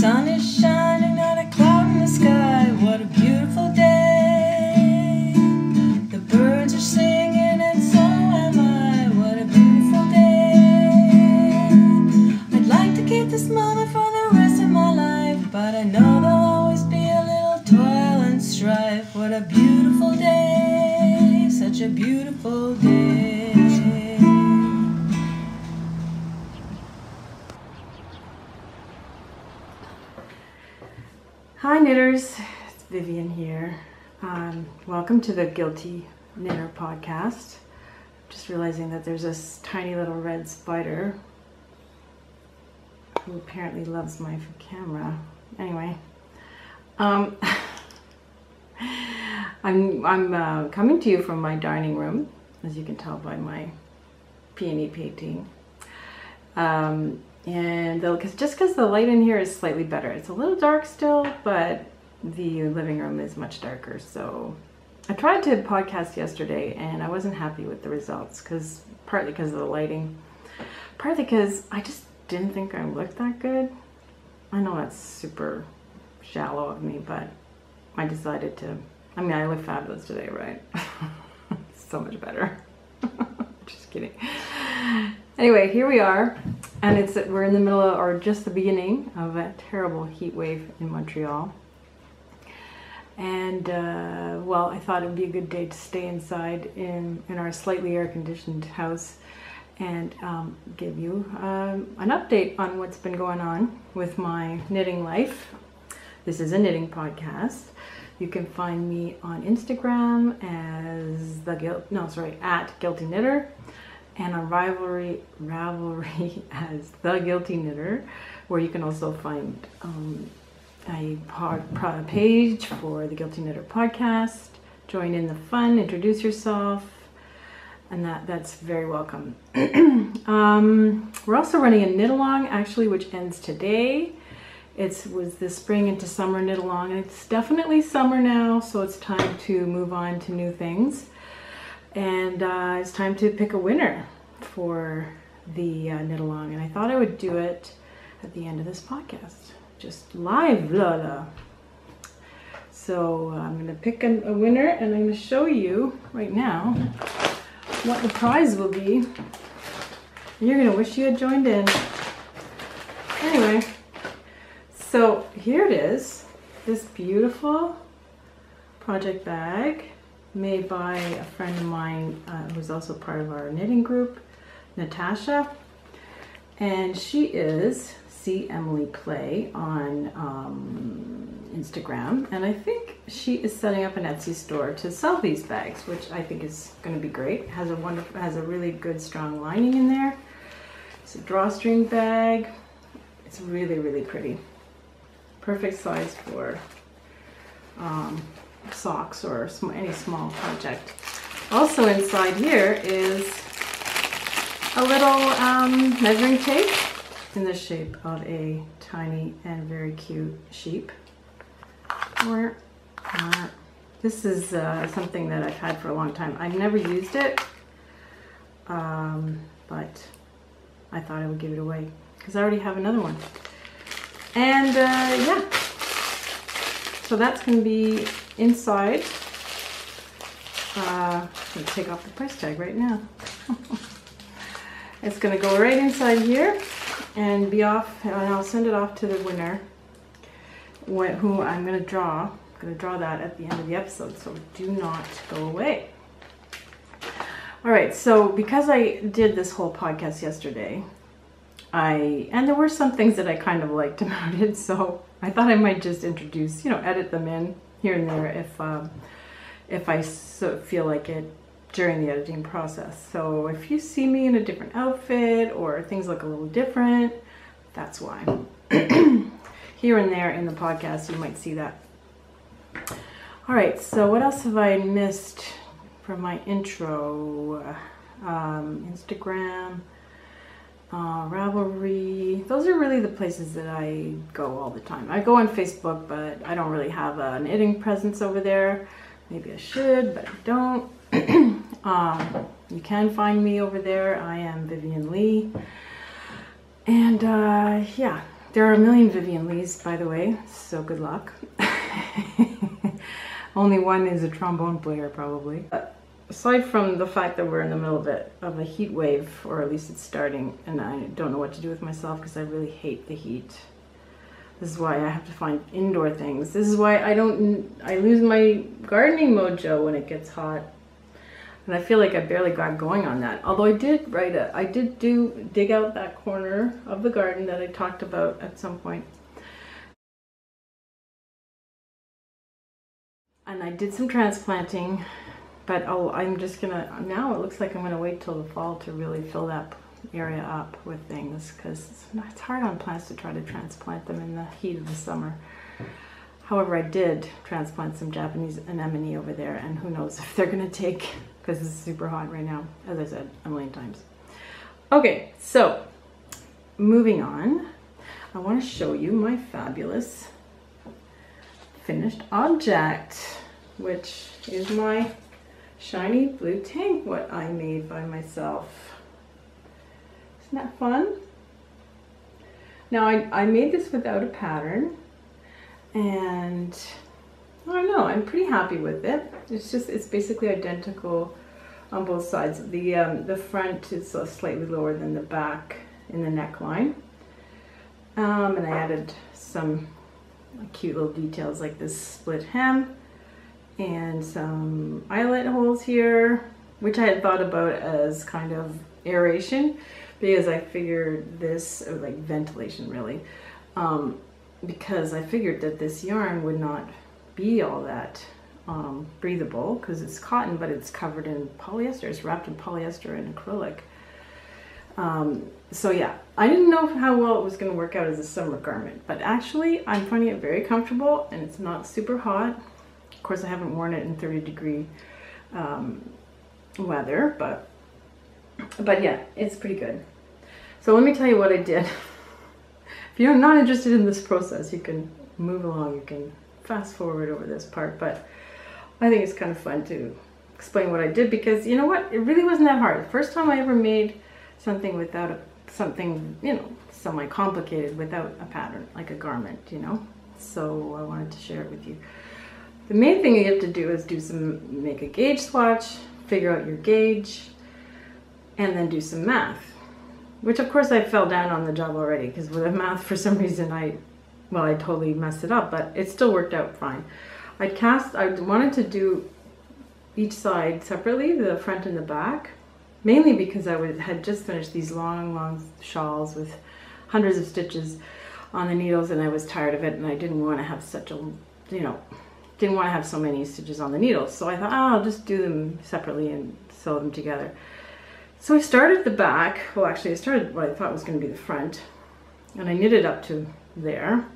sun is shining, not a cloud in the sky. What a beautiful day. The birds are singing and so am I. What a beautiful day. I'd like to keep this moment for the rest of my life, but I know there'll always be a little toil and strife. What a beautiful day, such a beautiful day. Hi knitters, it's Vivian here. Welcome to the Guilty Knitter podcast. Just realizing that there's this tiny little red spider who apparently loves my camera. Anyway, I'm coming to you from my dining room, as you can tell by my peony painting. And just because the light in here is slightly better. It's a little dark still, but the living room is much darker. So I tried to podcast yesterday and I wasn't happy with the results, partly because of the lighting, partly because I just didn't think I looked that good. I know that's super shallow of me, but I decided to, I look fabulous today, right? So much better. Just kidding. Anyway, here we are, and we're in the middle of, or just the beginning of a terrible heat wave in Montreal. And well, I thought it would be a good day to stay inside in our slightly air-conditioned house and give you an update on what's been going on with my knitting life. This is a knitting podcast. You can find me on Instagram as at Guilty Knitter, and on Ravelry as The Guilty Knitter, where you can also find a page for the Guilty Knitter podcast. Join in the fun, introduce yourself, and that's very welcome. We're also running a knit along, actually, which ends today. It was the spring into summer knit along, and it's definitely summer now, so it's time to move on to new things. And it's time to pick a winner for the knit along, and I thought I would do it at the end of this podcast, just live, blah, blah. So I'm going to pick a winner, and I'm going to show you right now what the prize will be. And you're going to wish you had joined in. Anyway, so here it is, this beautiful project bag made by a friend of mine who's also part of our knitting group, Natasha, and she is See Emily Play on Instagram, and I think she is setting up an Etsy store to sell these bags, which I think is going to be great. Has a really good strong lining in there. It's a drawstring bag. It's really, really pretty. Perfect size for socks or any small project. Also inside here is a little measuring tape in the shape of a tiny and very cute sheep. This is something that I've had for a long time. I've never used it, but I thought I would give it away because I already have another one. And yeah, so that's going to be inside. I'm going to take off the price tag right now. It's going to go right inside here and be off, and I'll send it off to the winner, who I'm going to draw. I'm going to draw that at the end of the episode, so do not go away. All right, so because I did this whole podcast yesterday, and there were some things that I kind of liked about it, so I thought I might just introduce, edit them in here and there if I feel like it during the editing process. So if you see me in a different outfit or things look a little different, that's why. Here and there in the podcast, you might see that. All right, so what else have I missed from my intro? Instagram, Ravelry. Those are really the places that I go all the time. I go on Facebook, but I don't really have a knitting presence over there. Maybe I should, but I don't. You can find me over there. I am Vivian Lee. And yeah, There are a million Vivian Lees, by the way, so good luck. Only one is a trombone player, probably. Aside from the fact that we're in the middle of a heat wave, or at least it's starting, and I don't know what to do with myself because I really hate the heat. This is why I have to find indoor things. This is why I lose my gardening mojo when it gets hot. And I feel like I barely got going on that. Although I did dig out that corner of the garden that I talked about at some point. And I did some transplanting, but I'm just gonna, now it looks like I'm gonna wait till the fall to really fill that area up with things, because it's hard on plants to try to transplant them in the heat of the summer. However, I did transplant some Japanese anemone over there, and who knows if they're gonna take, because it's super hot right now, as I said a million times. Okay, so moving on, I want to show you my fabulous finished object, which is my shiny blue tank, what I made by myself. Isn't that fun? Now I made this without a pattern, and I don't know, I'm pretty happy with it. It's basically identical on both sides. The front is slightly lower than the back in the neckline. And I added some cute little details like this split hem and some eyelet holes here, which I had thought about as kind of aeration, because I figured this, or like ventilation really, because I figured that this yarn would not be all that breathable, because it's cotton, but it's covered in polyester. It's wrapped in polyester and acrylic. So yeah, I didn't know how well it was going to work out as a summer garment, but actually I'm finding it very comfortable, and it's not super hot. Of course, I haven't worn it in 30-degree weather, but yeah, it's pretty good. So let me tell you what I did. If you're not interested in this process, you can move along, you can fast forward over this part, but I think it's kind of fun to explain what I did, because you know what, it really wasn't that hard. The first time I ever made something without something, you know, semi-complicated without a pattern, like a garment, you know. So I wanted to share it with you. The main thing you have to do is make a gauge swatch, figure out your gauge, and then do some math, which of course I fell down on the job already, because with the math for some reason I totally messed it up, but it still worked out fine. I wanted to do each side separately, the front and the back, mainly because I had just finished these long shawls with hundreds of stitches on the needles, and I was tired of it, and I didn't want to have such a, you know, didn't want to have so many stitches on the needles. So I thought, oh, I'll just do them separately and sew them together. So I started the back. Well, actually I started what I thought was going to be the front, and I knitted up to there.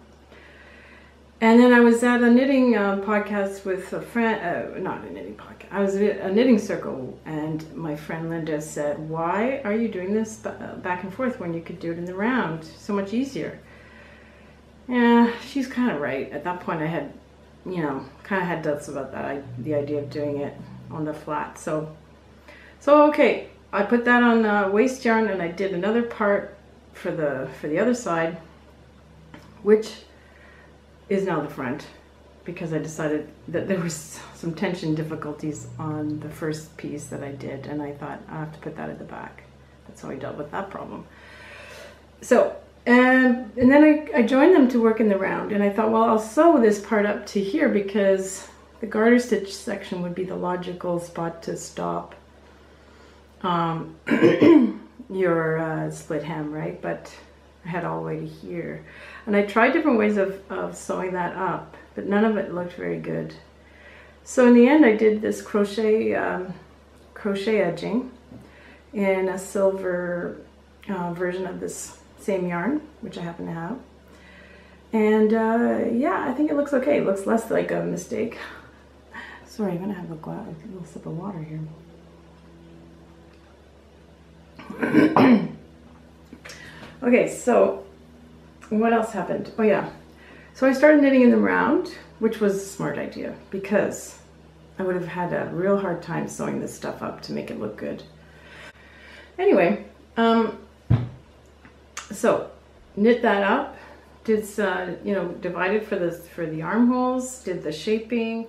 And then I was at a knitting podcast with a friend, not a knitting podcast, I was at a knitting circle, and my friend Linda said, why are you doing this back and forth when you could do it in the round? So much easier. Yeah, she's kind of right. At that point I had, you know, kind of had doubts about that, the idea of doing it on the flat. So okay, I put that on waste yarn, and I did another part for the other side, which is now the front, because I decided that there was some tension difficulties on the first piece that I did, and I thought I have to put that at the back. That's how I dealt with that problem. So, and then I joined them to work in the round, and I thought, well, I'll sew this part up to here, because the garter stitch section would be the logical spot to stop your split hem, right? But I had all the way to here, and I tried different ways of sewing that up, but none of it looked very good. So in the end I did this crochet edging in a silver version of this same yarn, which I happen to have, and yeah, I think it looks okay. It looks less like a mistake. Sorry, I'm gonna have a little sip of water here. Okay, so what else happened? Oh yeah, so I started knitting in the round, which was a smart idea, because I would have had a real hard time sewing this stuff up to make it look good. Anyway, so knit that up did you know, divided for the armholes, did the shaping.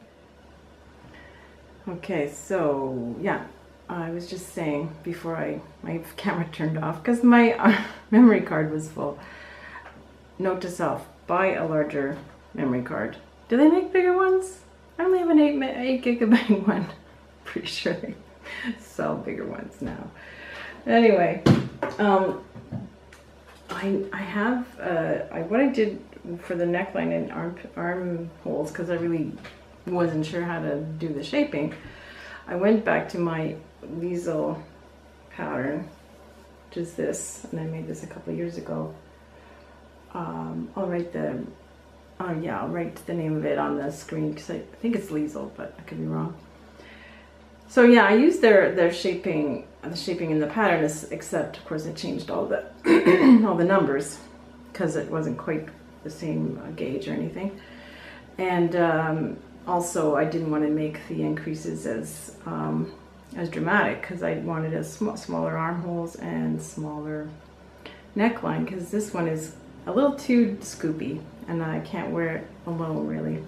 Okay, so yeah, I was just saying before my camera turned off because my memory card was full. Note to self, buy a larger memory card. Do they make bigger ones? I only have an 8 gigabyte one. Pretty sure they sell bigger ones now. Anyway, I have what I did for the neckline and armholes, because I really wasn't sure how to do the shaping. I went back to my Liesl pattern, which is this, and I made this a couple of years ago. I'll write the name of it on the screen because I think it's Liesl, but I could be wrong. So yeah, I used their shaping, the shaping in the pattern, except of course I changed all the all the numbers because it wasn't quite the same gauge or anything. And also I didn't want to make the increases as dramatic because I wanted a smaller armholes and smaller neckline, because this one is a little too scoopy and I can't wear it alone really.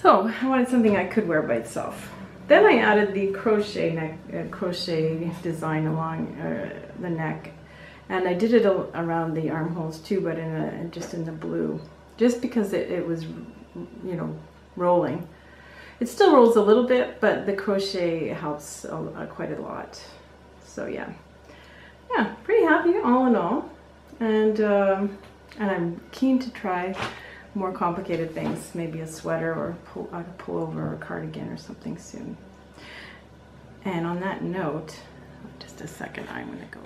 So I wanted something I could wear by itself. Then I added the crochet design along the neck, and I did it around the armholes too, but just in the blue, just because it was, you know, rolling. It still rolls a little bit, but the crochet helps quite a lot. So yeah, pretty happy all in all, and I'm keen to try more complicated things, maybe a sweater or a pullover or a cardigan or something soon. And on that note, just a second, I'm gonna go.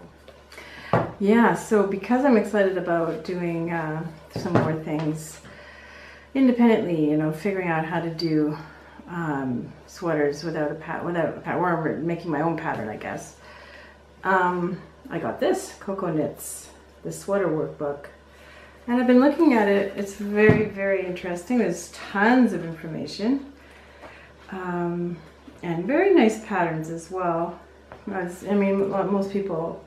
Yeah, so because I'm excited about doing some more things independently, you know, figuring out how to do sweaters without a pattern, or making my own pattern, I guess. I got this Cocoknits, the sweater workbook. And I've been looking at it. It's very, very interesting. There's tons of information and very nice patterns as well. I mean, most people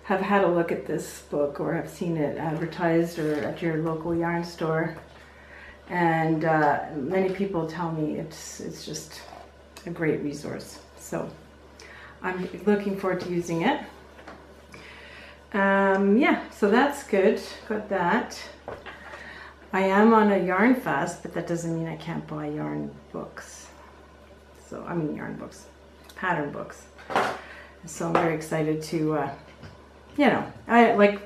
have had a look at this book or have seen it advertised or at your local yarn store. And many people tell me it's just a great resource. So I'm looking forward to using it. Yeah, so that's good. Got that. I am on a yarn fast, but that doesn't mean I can't buy yarn books. So I mean yarn books, pattern books. So I'm very excited to, you know, I like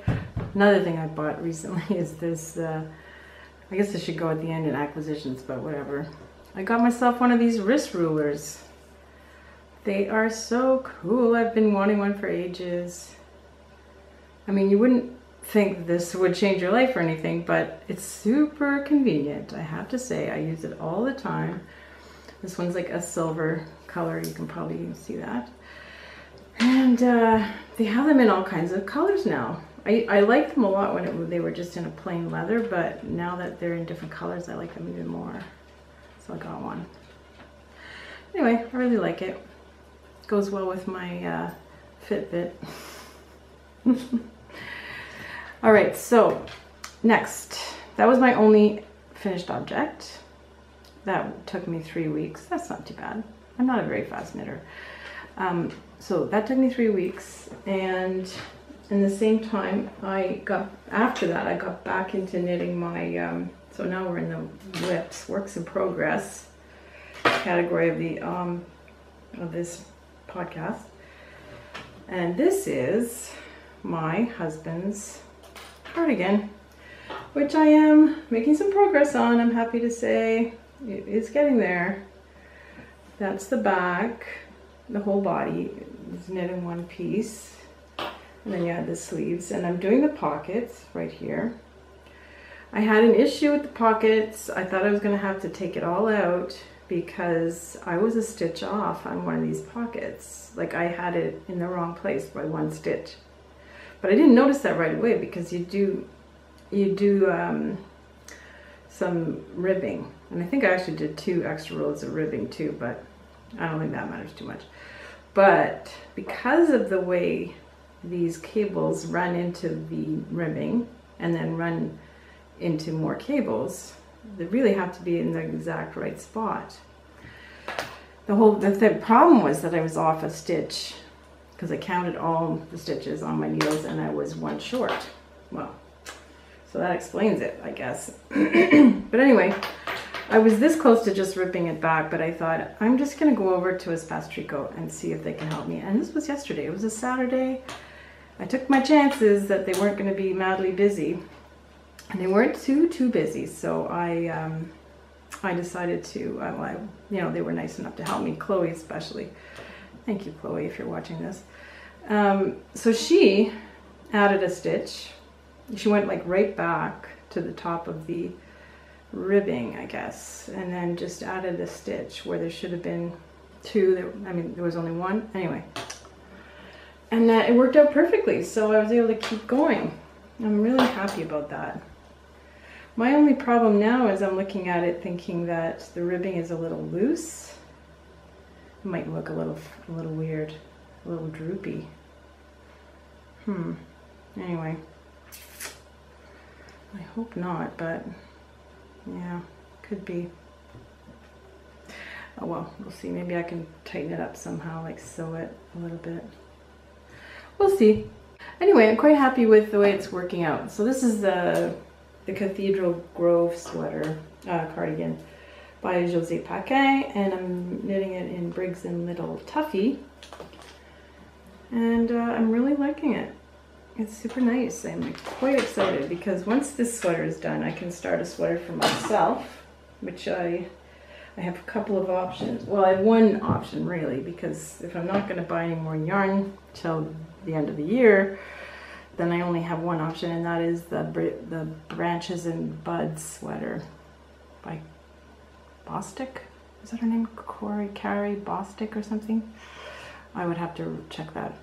another thing I bought recently is this. I guess I should go at the end in acquisitions, but whatever. I got myself one of these wrist rulers. They are so cool. I've been wanting one for ages. I mean, you wouldn't think this would change your life or anything, but it's super convenient. I have to say, I use it all the time. This one's like a silver color. You can probably see that. And they have them in all kinds of colors now. I liked them a lot when they were just in a plain leather, but now that they're in different colors, I like them even more. So I got one. Anyway, I really like it. It goes well with my Fitbit. All right, so next, that was my only finished object. That took me 3 weeks. That's not too bad. I'm not a very fast knitter. So that took me 3 weeks, and in the same time, after that, I got back into knitting my, so now we're in the WIPs, works in progress category of the, of this podcast. And this is my husband's cardigan, which I am making some progress on. I'm happy to say it is getting there. That's the back. The whole body is knit in one piece, and then you add the sleeves, and I'm doing the pockets right here. I had an issue with the pockets. I thought I was going to have to take it all out because I was a stitch off on one of these pockets. Like I had it in the wrong place by 1 stitch. But I didn't notice that right away because you do some ribbing. And I think I actually did 2 extra rows of ribbing too, but I don't think that matters too much. But because of the way these cables run into the ribbing and then run into more cables. They really have to be in the exact right spot. The problem was that I was off a stitch because I counted all the stitches on my needles and I was one short. Well, so that explains it, I guess. But anyway, I was this close to just ripping it back, but I thought I'm just gonna go over to Espastrico and see if they can help me. And this was yesterday, it was a Saturday. I took my chances that they weren't gonna be madly busy. And they weren't too busy, so I decided to, you know, they were nice enough to help me, Chloe especially. Thank you, Chloe, if you're watching this. So she added a stitch. She went like right back to the top of the ribbing, I guess, and then just added a stitch where there should have been two. I mean, there was only one. Anyway, and it worked out perfectly, so I was able to keep going. I'm really happy about that. My only problem now is I'm looking at it thinking that the ribbing is a little loose. It might look a little weird, a little droopy. Anyway, I hope not, but yeah, could be. Oh well, we'll see. Maybe I can tighten it up somehow, like sew it a little bit. We'll see. Anyway, I'm quite happy with the way it's working out. So this is the Cathedral Grove sweater cardigan by José Paquin, and I'm knitting it in Briggs and Little Tuffy, and I'm really liking it. It's super nice. I'm quite excited because once this sweater is done, I can start a sweater for myself, which I have a couple of options. Well, I have one option really, because if I'm not going to buy any more yarn till the end of the year, then I only have one option, and that is the Branches and Buds sweater by Bostick. Is that her name? Cårrie Bostick or something? I would have to check that.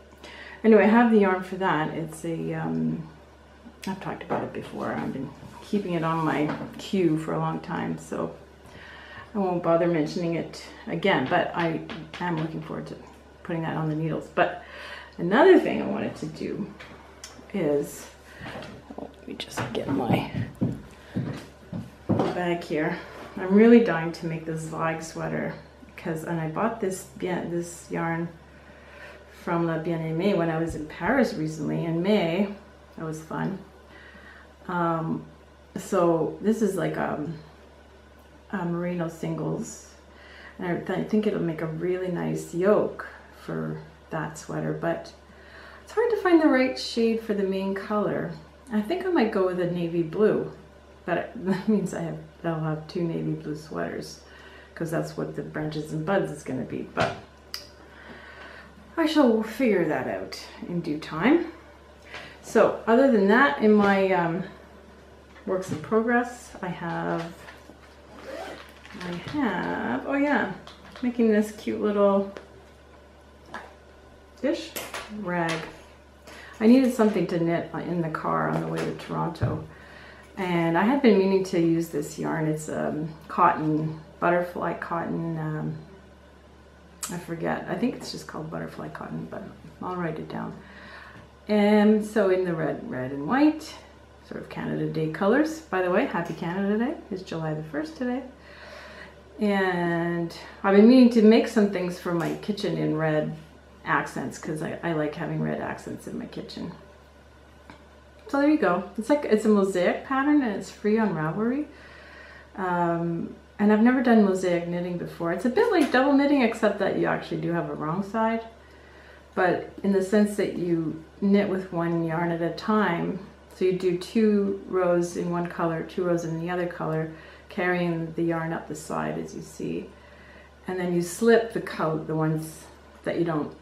Anyway, I have the yarn for that. It's a, I've talked about it before. I've been keeping it on my queue for a long time, so I won't bother mentioning it again, but I am looking forward to putting that on the needles. But another thing I wanted to do is, let me just get my bag here. I'm really dying to make this Zweig sweater because, and I bought this yarn from La Bien-Aimée when I was in Paris recently in May. That was fun. So this is like a merino singles, and I think it'll make a really nice yoke for that sweater, but it's hard to find the right shade for the main color. I think I might go with a navy blue, but that means I'll have two navy blue sweaters because that's what the Branches and Buds is going to be, but I shall figure that out in due time. So other than that, in my works in progress, I have, oh yeah, making this cute little dish rag. I needed something to knit in the car on the way to Toronto, and I had been meaning to use this yarn. It's cotton, butterfly cotton, I forget, I think it's just called butterfly cotton, but I'll write it down. And so in the red and white, sort of Canada Day colors. By the way, happy Canada Day. It's July the 1st today. And I've been meaning to make some things for my kitchen in red accents because I like having red accents in my kitchen. So there you go. It's a mosaic pattern and it's free on Ravelry. And I've never done mosaic knitting before. It's a bit like double knitting, except that you actually do have a wrong side. But in the sense that you knit with one yarn at a time. So you do 2 rows in one color, 2 rows in the other color, carrying the yarn up the side as you see. And then you slip the ones that you don't,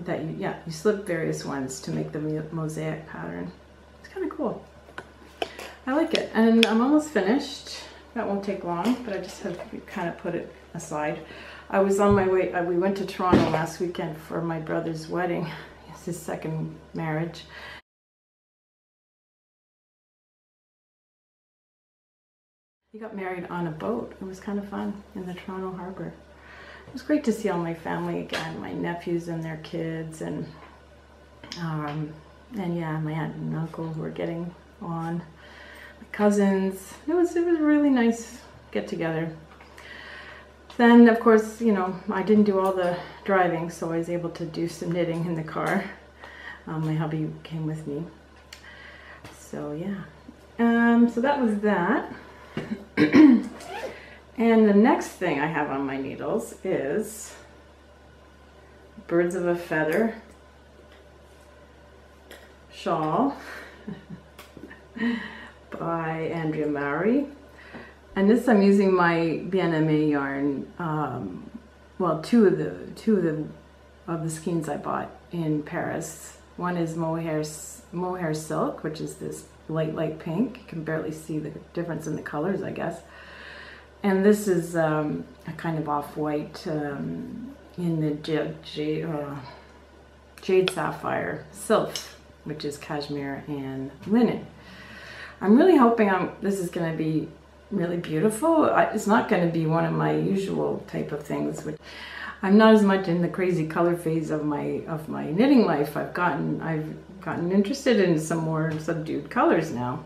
you slip various ones to make the mosaic pattern. It's kind of cool. I like it. And I'm almost finished. That won't take long, but I just have to kind of put it aside. I was on my way, we went to Toronto last weekend for my brother's wedding. It's his second marriage. He got married on a boat. It was kind of fun in the Toronto harbor. It was great to see all my family again, my nephews and their kids, and yeah, my aunt and uncle who were getting on. my cousins. It was a really nice get together. Then of course, you know, I didn't do all the driving, so I was able to do some knitting in the car. My hubby came with me. So yeah, so that was that. And the next thing I have on my needles is Birds of a Feather Shawl by Andrea Mowry. And this I'm using my Bien-Aimé yarn. Well, two of the skeins I bought in Paris. One is mohair silk, which is this light pink. You can barely see the difference in the colors, I guess. And this is a kind of off-white in the jade sapphire silk, which is cashmere and linen. I'm really hoping this is going to be really beautiful. It's not going to be one of my usual type of things. Which I'm not as much in the crazy color phase of my knitting life. I've gotten interested in some more subdued colors now.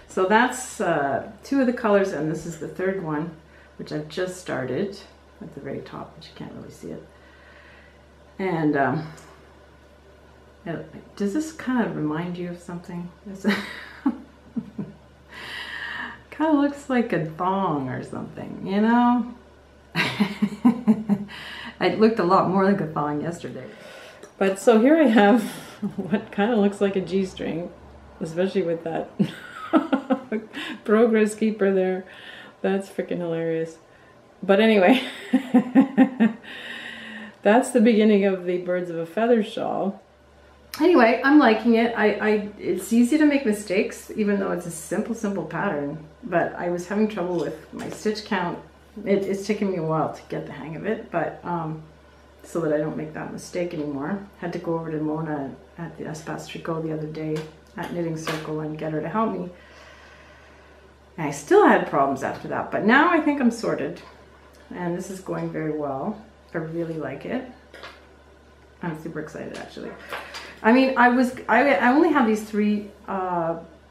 So that's two of the colors, and this is the third one, which I've just started at the very top, but you can't really see it. And does this kind of remind you of something? Kind of looks like a thong or something, you know? It looked a lot more like a thong yesterday. But so here I have what kind of looks like a G-string, especially with that progress keeper there. That's freaking hilarious. But anyway, that's the beginning of the Birds of a Feather shawl. Anyway, I'm liking it. It's easy to make mistakes, even though it's a simple pattern. But I was having trouble with my stitch count. It's taken me a while to get the hang of it, but so that I don't make that mistake anymore. Had to go over to Mona at the Espace Tricot the other day at Knitting Circle and get her to help me. And I still had problems after that, but now I think I'm sorted. And this is going very well. I really like it. I'm super excited, actually. I mean, I only have these three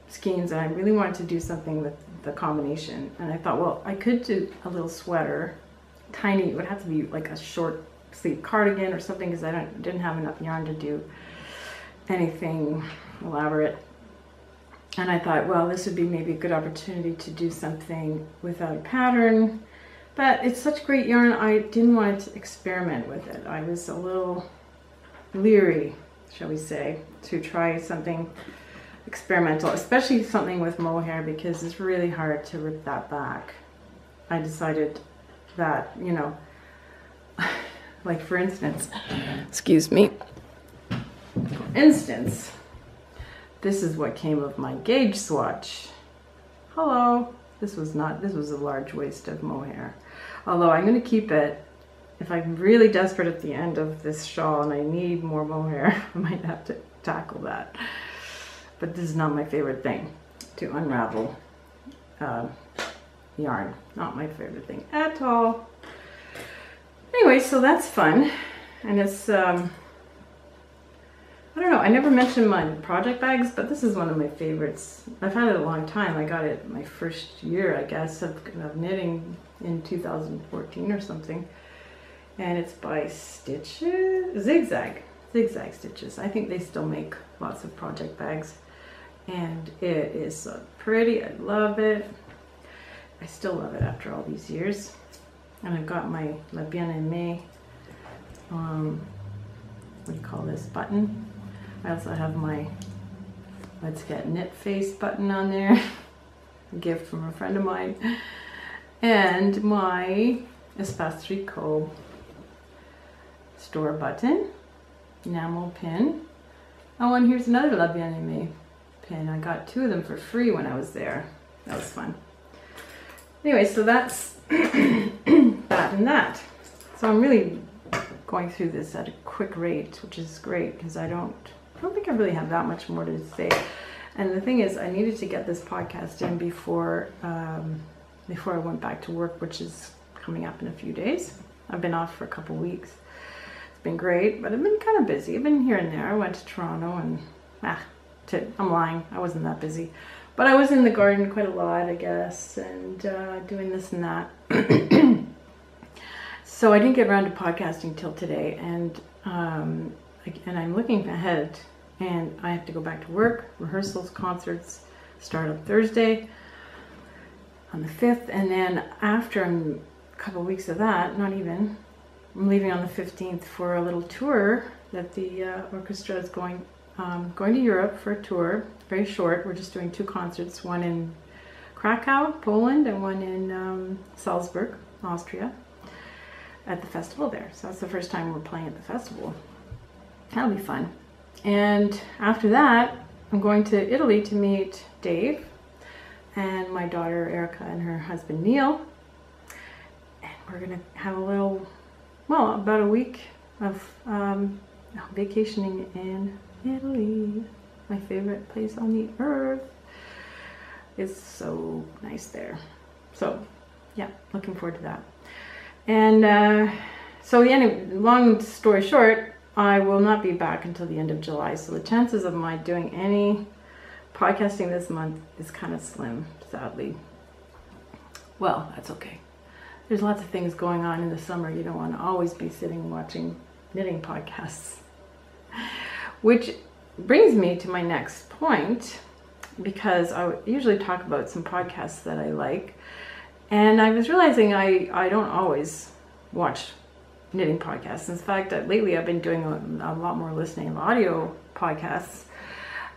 skeins, and I really wanted to do something with the combination. And I thought, well, I could do a little sweater, tiny. It would have to be like a short sleeve cardigan or something, because I didn't have enough yarn to do anything elaborate. And I thought, well, this would be maybe a good opportunity to do something without a pattern. But it's such great yarn, I didn't want to experiment with it. I was a little leery, shall we say, to try something experimental, especially something with mohair, because it's really hard to rip that back. I decided that, you know, like for instance, excuse me, for instance, this is what came of my gauge swatch. Hello. This was a large waste of mohair. Although I'm going to keep it. If I'm really desperate at the end of this shawl and I need more mohair, I might have to tackle that. But this is not my favorite thing to unravel yarn. Not my favorite thing at all. Anyway, so that's fun. And it's, I don't know, I never mentioned my project bags, but this is one of my favorites. I've had it a long time. I got it my first year, I guess, of knitting in 2014 or something. And it's by Stitches, Zigzag Stitches. I think they still make lots of project bags. And it is so pretty, I love it. I still love it after all these years. And I've got my La Bien-Aimée, what do you call this, button. I also have my Let's Get Knit Face button on there, a gift from a friend of mine, and my Espace Tricot store button, enamel pin. Oh, and here's another La Bien-Aimée pin. I got two of them for free when I was there. That was fun. Anyway, so that's that and that. So I'm really going through this at a quick rate, which is great because I don't think I really have that much more to say. And the thing is, I needed to get this podcast in before I went back to work, which is coming up in a few days. I've been off for a couple weeks. It's been great, but I've been kind of busy. I've been here and there. I went to Toronto and I'm lying. I wasn't that busy. But I was in the garden quite a lot, I guess, and doing this and that. So I didn't get around to podcasting till today, and I'm looking ahead, and I have to go back to work. Rehearsals, concerts start on Thursday on the 5th, and then after a couple of weeks of that, not even, I'm leaving on the 15th for a little tour that the orchestra is going to Europe for a tour. Very short. We're just doing 2 concerts, one in Krakow, Poland, and one in Salzburg, Austria, at the festival there. So that's the first time we're playing at the festival. That'll be fun. And after that, I'm going to Italy to meet Dave and my daughter Erica and her husband Neil. And we're going to have a little, well, about a week of vacationing in Italy. My favorite place on the earth. It's so nice there. So yeah, looking forward to that. And so anyway, long story short, I will not be back until the end of July. So the chances of my doing any podcasting this month is kind of slim, sadly. Well, that's okay. There's lots of things going on in the summer. You don't want to always be sitting watching knitting podcasts. Which brings me to my next point, because I usually talk about some podcasts that I like, and I was realizing I don't always watch knitting podcasts. In fact, lately I've been doing a lot more listening of audio podcasts,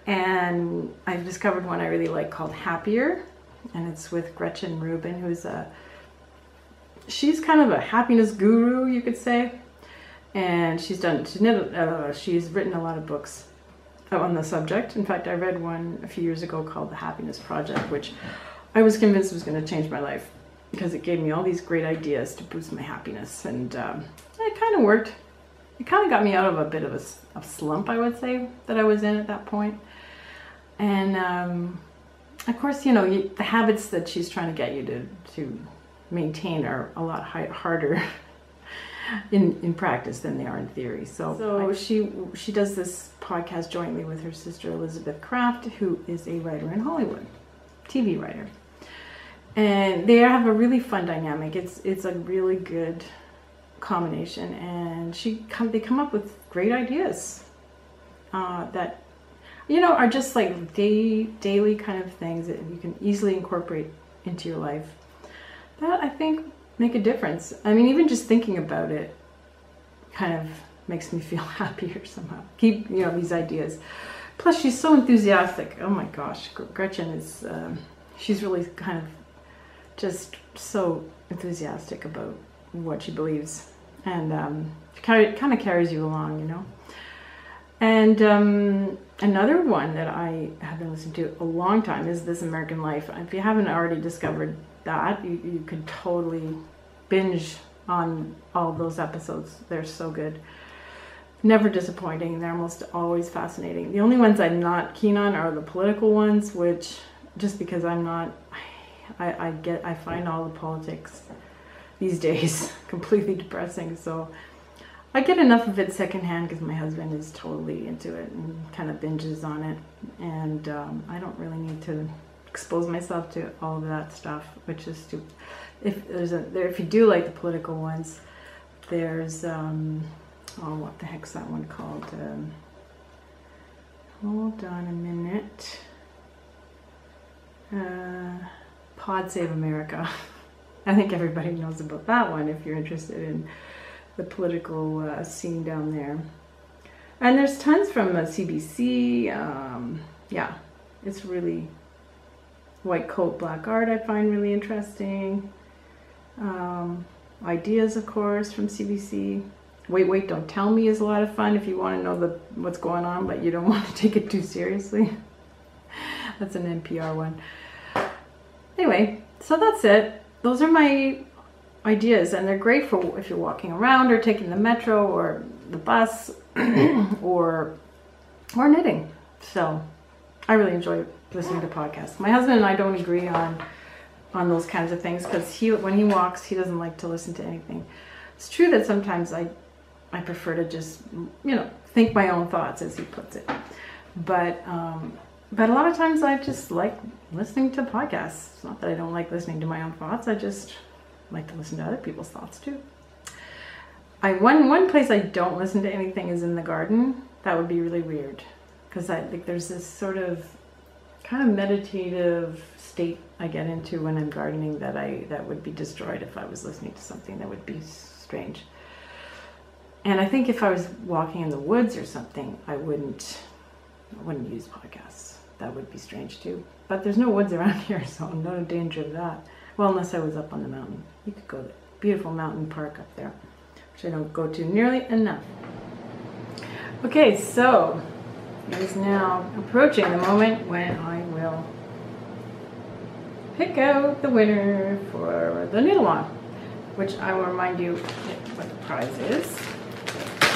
and I've discovered one I really like called Happier, and it's with Gretchen Rubin, who's she's kind of a happiness guru, you could say, and she's written a lot of books on the subject. In fact, I read one a few years ago called The Happiness Project, which I was convinced was going to change my life because it gave me all these great ideas to boost my happiness, and it kind of worked. It kind of got me out of a bit of a slump, I would say, that I was in at that point. And of course, you know, the habits that she's trying to get you to maintain are a lot harder in practice than they are in theory. So she does this podcast jointly with her sister Elizabeth Kraft, who is a writer in Hollywood, TV writer, and they have a really fun dynamic. It's a really good combination, and they come up with great ideas that, you know, are just like daily kind of things that you can easily incorporate into your life that I think make a difference. I mean, even just thinking about it kind of makes me feel happier somehow. Keep, you know, these ideas. Plus, she's so enthusiastic. Oh my gosh, Gretchen is, she's really kind of just so enthusiastic about what she believes, and she kind of carries you along, you know. And another one that I have been listening to a long time is This American Life. If you haven't already discovered that, you could totally binge on all those episodes. They're so good. Never disappointing. They're almost always fascinating. The only ones I'm not keen on are the political ones, which, just because I'm not, I find all the politics these days completely depressing. So I get enough of it secondhand because my husband is totally into it and kind of binges on it, and I don't really need to expose myself to all of that stuff, which is stupid. If you do like the political ones, there's oh, what the heck's that one called? Hold on a minute. Pod Save America. I think everybody knows about that one if you're interested in the political scene down there. And there's tons from CBC. Yeah, it's really White Coat, Black Art I find really interesting. Ideas, of course, from CBC. Wait, Don't Tell Me is a lot of fun if you want to know what's going on, but you don't want to take it too seriously. That's an NPR one. Anyway, so that's it. Those are my ideas, and they're great for if you're walking around or taking the metro or the bus or knitting. So I really enjoy listening to podcasts. My husband and I don't agree on those kinds of things because when he walks, he doesn't like to listen to anything. It's true that sometimes I prefer to just, you know, think my own thoughts, as he puts it. But But a lot of times I just like listening to podcasts. It's not that I don't like listening to my own thoughts. I just like to listen to other people's thoughts too. One place I don't listen to anything is in the garden. That would be really weird, because I think there's this sort of kind of meditative state I get into when I'm gardening that would be destroyed if I was listening to something. That would be strange. And I think if I was walking in the woods or something, I wouldn't use podcasts. That would be strange too. But there's no woods around here, so no danger of that. Well, unless I was up on the mountain. You could go to beautiful mountain park up there, which I don't go to nearly enough. Okay, so it is now approaching the moment when I will pick out the winner for the knit along, which I will remind you what the prize is.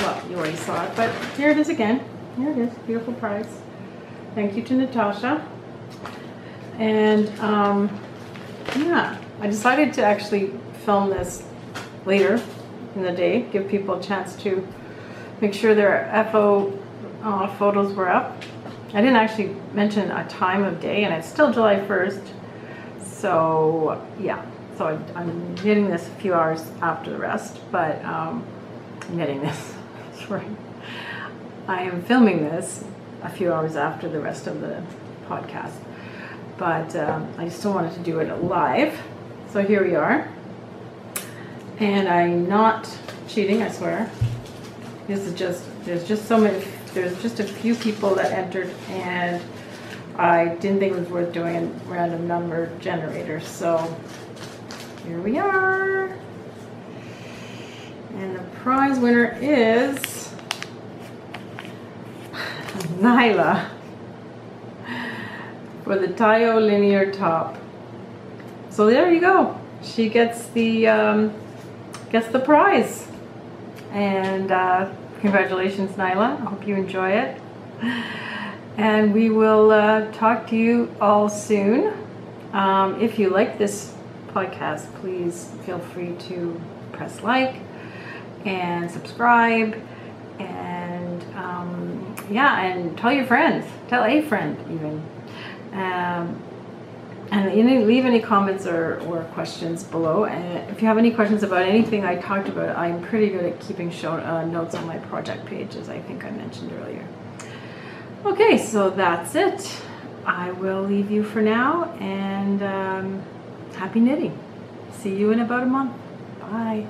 Well, you already saw it, but here it is again. Here it is, beautiful prize. Thank you to Natasha. And yeah, I decided to actually film this later in the day, give people a chance to make sure their FO photos were up. I didn't actually mention a time of day, and it's still July 1st. So yeah, so I'm knitting this a few hours after the rest, but knitting this, that's right. I am filming this a few hours after the rest of the podcast, but I still wanted to do it live. So here we are, and I'm not cheating, I swear. This is just, there's just a few people that entered, and I didn't think it was worth doing a random number generator, so here we are. And the prize winner is Nyla for the Tayo linear top. So there you go. She gets the prize. And congratulations, Nyla. I hope you enjoy it. And we will talk to you all soon. If you like this podcast, please feel free to press like and subscribe, and yeah, and tell your friends, tell a friend even, and you know, leave any comments or questions below. And if you have any questions about anything I talked about, I'm pretty good at keeping notes on my project page, as I think I mentioned earlier. Okay, so that's it. I will leave you for now, and happy knitting. See you in about a month. Bye.